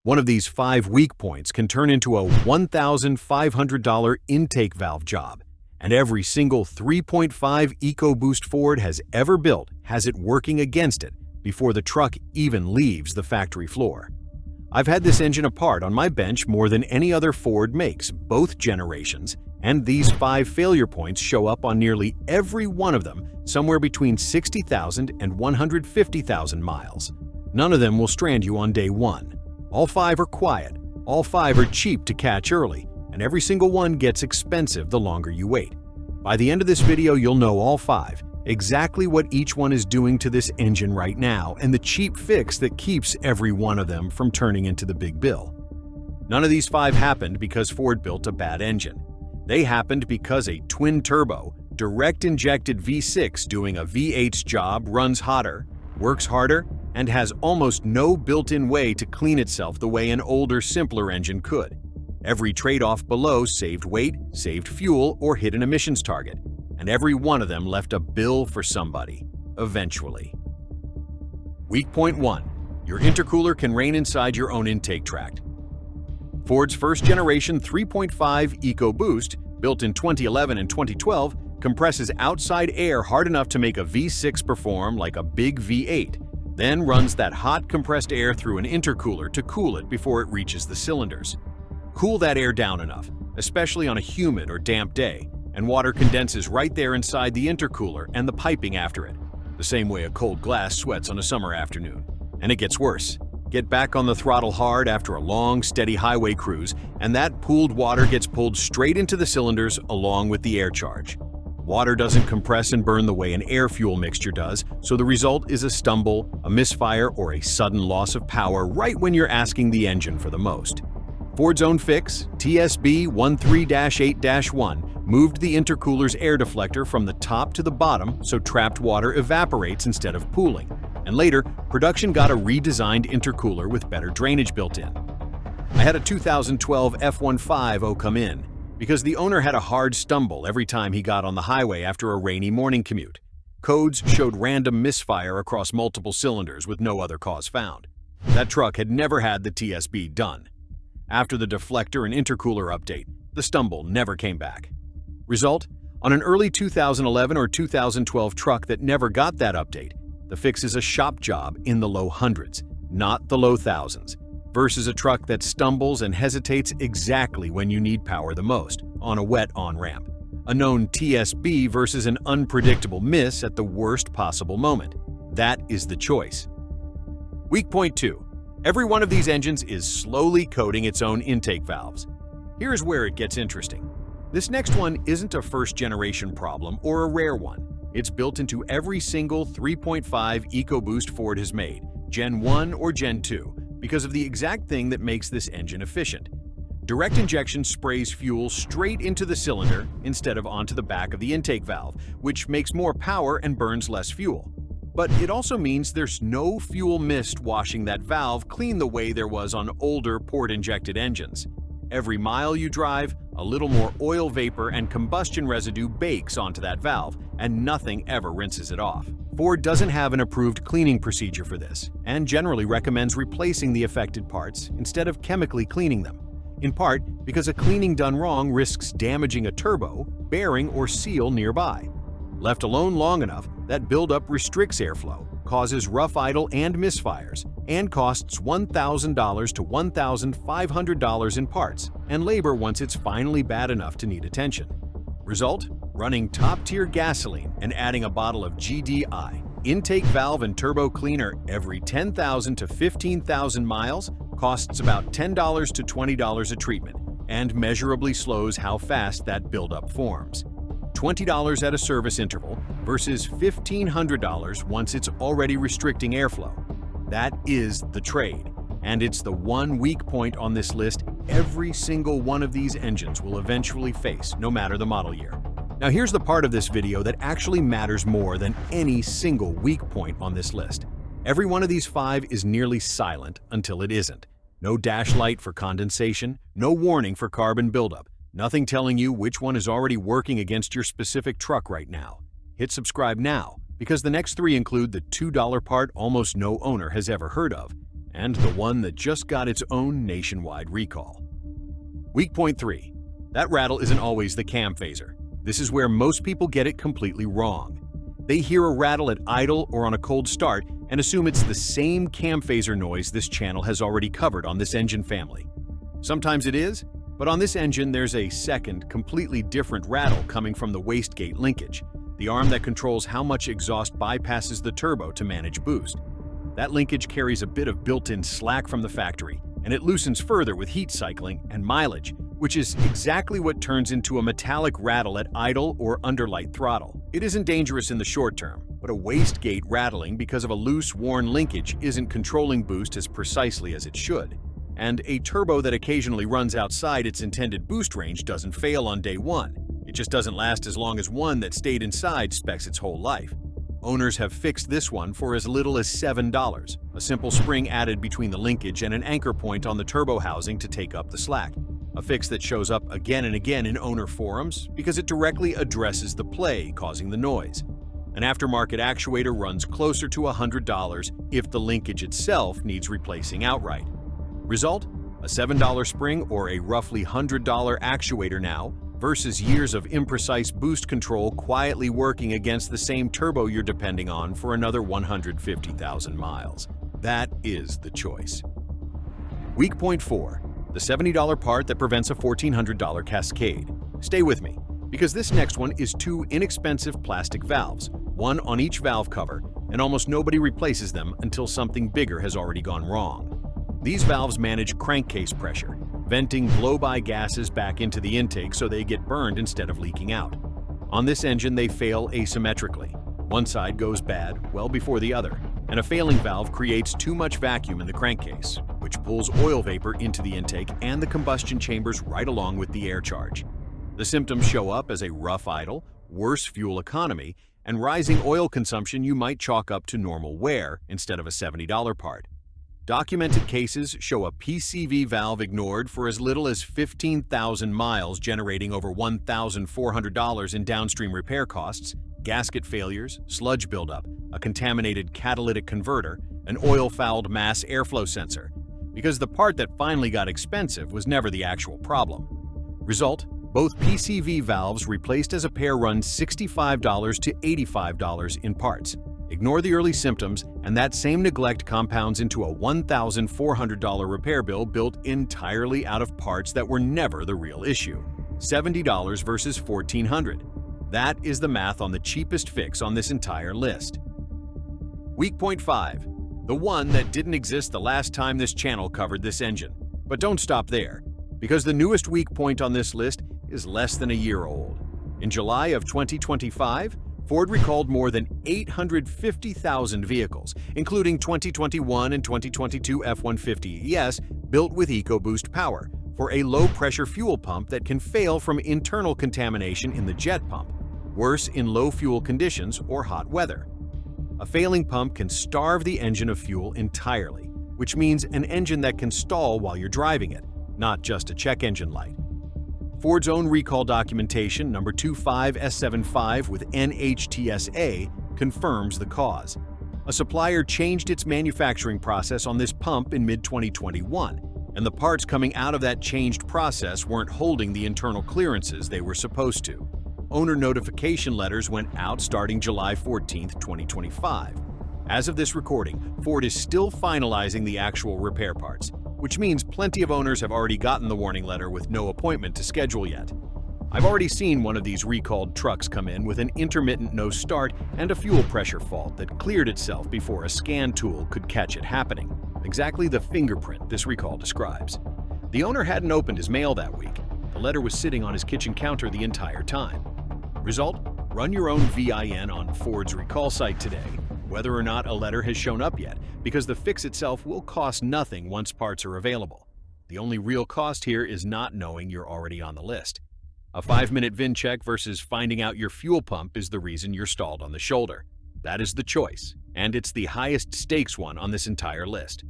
One of these 5 weak points can turn into a $1,500 intake valve job, and every single 3.5 EcoBoost Ford has ever built has it working against it before the truck even leaves the factory floor. I've had this engine apart on my bench more than any other Ford makes, both generations, and these 5 failure points show up on nearly every one of them somewhere between 60,000 and 150,000 miles. None of them will strand you on day 1. All 5 are quiet, all 5 are cheap to catch early, and every single one gets expensive the longer you wait. By the end of this video, you'll know all 5, exactly what each one is doing to this engine right now, and the cheap fix that keeps every one of them from turning into the big bill. None of these 5 happened because Ford built a bad engine. They happened because a twin-turbo, direct-injected V6 doing a V8's job runs hotter, works harder, and has almost no built-in way to clean itself the way an older, simpler engine could. Every trade-off below saved weight, saved fuel, or hit an emissions target, and every one of them left a bill for somebody, eventually. Weak point 1. Your intercooler can reign inside your own intake tract. Ford's first-generation 3.5 EcoBoost, built in 2011 and 2012, compresses outside air hard enough to make a V6 perform like a big V8, then runs that hot compressed air through an intercooler to cool it before it reaches the cylinders. Cool that air down enough, especially on a humid or damp day, and water condenses right there inside the intercooler and the piping after it, the same way a cold glass sweats on a summer afternoon. And it gets worse. Get back on the throttle hard after a long, steady highway cruise, and that pooled water gets pulled straight into the cylinders along with the air charge. Water doesn't compress and burn the way an air-fuel mixture does, so the result is a stumble, a misfire, or a sudden loss of power right when you're asking the engine for the most. Ford's own fix, TSB 13-8-1, moved the intercooler's air deflector from the top to the bottom so trapped water evaporates instead of pooling. And later, production got a redesigned intercooler with better drainage built in. I had a 2012 F-150 come in because the owner had a hard stumble every time he got on the highway after a rainy morning commute. Codes showed random misfire across multiple cylinders with no other cause found. That truck had never had the TSB done. After the deflector and intercooler update, the stumble never came back. Result? On an early 2011 or 2012 truck that never got that update, the fix is a shop job in the low hundreds, not the low thousands, versus a truck that stumbles and hesitates exactly when you need power the most, on a wet on-ramp. A known TSB versus an unpredictable miss at the worst possible moment. That is the choice. Weak point 2. Every one of these engines is slowly coating its own intake valves. Here's where it gets interesting. This next one isn't a first-generation problem or a rare one. It's built into every single 3.5 EcoBoost Ford has made, Gen 1 or Gen 2, because of the exact thing that makes this engine efficient. Direct injection sprays fuel straight into the cylinder instead of onto the back of the intake valve, which makes more power and burns less fuel. But it also means there's no fuel mist washing that valve clean the way there was on older port-injected engines. Every mile you drive, a little more oil vapor and combustion residue bakes onto that valve, and nothing ever rinses it off. Ford doesn't have an approved cleaning procedure for this, and generally recommends replacing the affected parts instead of chemically cleaning them, in part because a cleaning done wrong risks damaging a turbo, bearing, or seal nearby. Left alone long enough, that buildup restricts airflow, causes rough idle and misfires, and costs $1,000 to $1,500 in parts and labor once it's finally bad enough to need attention. Result? Running top-tier gasoline and adding a bottle of GDI, intake valve and turbo cleaner, every 10,000 to 15,000 miles costs about $10 to $20 a treatment and measurably slows how fast that buildup forms. $20 at a service interval versus $1,500 once it's already restricting airflow. That is the trade, and it's the one weak point on this list every single one of these engines will eventually face, no matter the model year. Now here's the part of this video that actually matters more than any single weak point on this list. Every one of these 5 is nearly silent until it isn't. No dash light for condensation, no warning for carbon buildup, nothing telling you which one is already working against your specific truck right now. Hit subscribe now, because the next 3 include the $2 part almost no owner has ever heard of, and the one that just got its own nationwide recall. Weak point 3. That rattle isn't always the cam phaser. This is where most people get it completely wrong. They hear a rattle at idle or on a cold start and assume it's the same cam phaser noise this channel has already covered on this engine family. Sometimes it is, but on this engine there's a second, completely different rattle coming from the Wastegate linkage, the arm that controls how much exhaust bypasses the turbo to manage boost. That linkage carries a bit of built-in slack from the factory, and it loosens further with heat cycling and mileage, which is exactly what turns into a metallic rattle at idle or under light throttle. It isn't dangerous in the short term, but a wastegate rattling because of a loose, worn linkage isn't controlling boost as precisely as it should. And a turbo that occasionally runs outside its intended boost range doesn't fail on day one. It just doesn't last as long as one that stayed inside specs its whole life. Owners have fixed this one for as little as $7, a simple spring added between the linkage and an anchor point on the turbo housing to take up the slack. A fix that shows up again and again in owner forums because it directly addresses the play causing the noise. An aftermarket actuator runs closer to $100 if the linkage itself needs replacing outright. Result? A $7 spring or a roughly $100 actuator now versus years of imprecise boost control quietly working against the same turbo you're depending on for another 150,000 miles. That is the choice. Weak point 4. The $70 part that prevents a $1,400 cascade. Stay with me, because this next one is two inexpensive plastic valves, one on each valve cover, and almost nobody replaces them until something bigger has already gone wrong. These valves manage crankcase pressure, venting blow-by gases back into the intake so they get burned instead of leaking out. On this engine, they fail asymmetrically. One side goes bad well before the other, and a failing valve creates too much vacuum in the crankcase, which pulls oil vapor into the intake and the combustion chambers right along with the air charge. The symptoms show up as a rough idle, worse fuel economy, and rising oil consumption you might chalk up to normal wear instead of a $70 part. Documented cases show a PCV valve ignored for as little as 15,000 miles, generating over $1,400 in downstream repair costs, gasket failures, sludge buildup, a contaminated catalytic converter, an oil-fouled mass airflow sensor, because the part that finally got expensive was never the actual problem. Result: both PCV valves replaced as a pair run $65 to $85 in parts. Ignore the early symptoms, and that same neglect compounds into a $1,400 repair bill built entirely out of parts that were never the real issue. $70 versus $1,400. That is the math on the cheapest fix on this entire list. Weak point 5. The one that didn't exist the last time this channel covered this engine. But don't stop there, because the newest weak point on this list is less than a year old. In July of 2025, Ford recalled more than 850,000 vehicles, including 2021 and 2022 F-150 ES built with EcoBoost power, for a low-pressure fuel pump that can fail from internal contamination in the jet pump, worse in low fuel conditions or hot weather. A failing pump can starve the engine of fuel entirely, which means an engine that can stall while you're driving it, not just a check engine light. Ford's own recall documentation, number 25S75 with NHTSA, confirms the cause. A supplier changed its manufacturing process on this pump in mid-2021, and the parts coming out of that changed process weren't holding the internal clearances they were supposed to. Owner notification letters went out starting July 14, 2025. As of this recording, Ford is still finalizing the actual repair parts, which means plenty of owners have already gotten the warning letter with no appointment to schedule yet. I've already seen one of these recalled trucks come in with an intermittent no start and a fuel pressure fault that cleared itself before a scan tool could catch it happening. Exactly the fingerprint this recall describes. The owner hadn't opened his mail that week. The letter was sitting on his kitchen counter the entire time. Result: run your own VIN on Ford's recall site today, whether or not a letter has shown up yet, because the fix itself will cost nothing once parts are available. The only real cost here is not knowing you're already on the list. A 5-minute VIN check versus finding out your fuel pump is the reason you're stalled on the shoulder. That is the choice, and it's the highest stakes one on this entire list.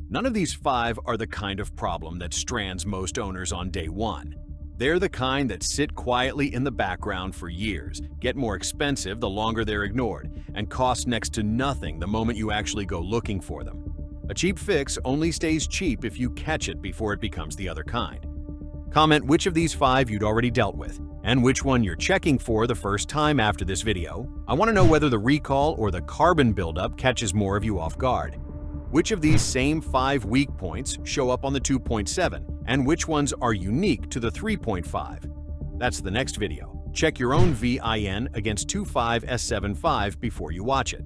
None of these 5 are the kind of problem that strands most owners on day one. They're the kind that sit quietly in the background for years, get more expensive the longer they're ignored, and cost next to nothing the moment you actually go looking for them. A cheap fix only stays cheap if you catch it before it becomes the other kind. Comment which of these 5 you'd already dealt with, and which one you're checking for the first time after this video. I want to know whether the recall or the carbon buildup catches more of you off guard. Which of these same 5 weak points show up on the 2.7, and which ones are unique to the 3.5? That's the next video. Check your own VIN against 2.5 S75 before you watch it.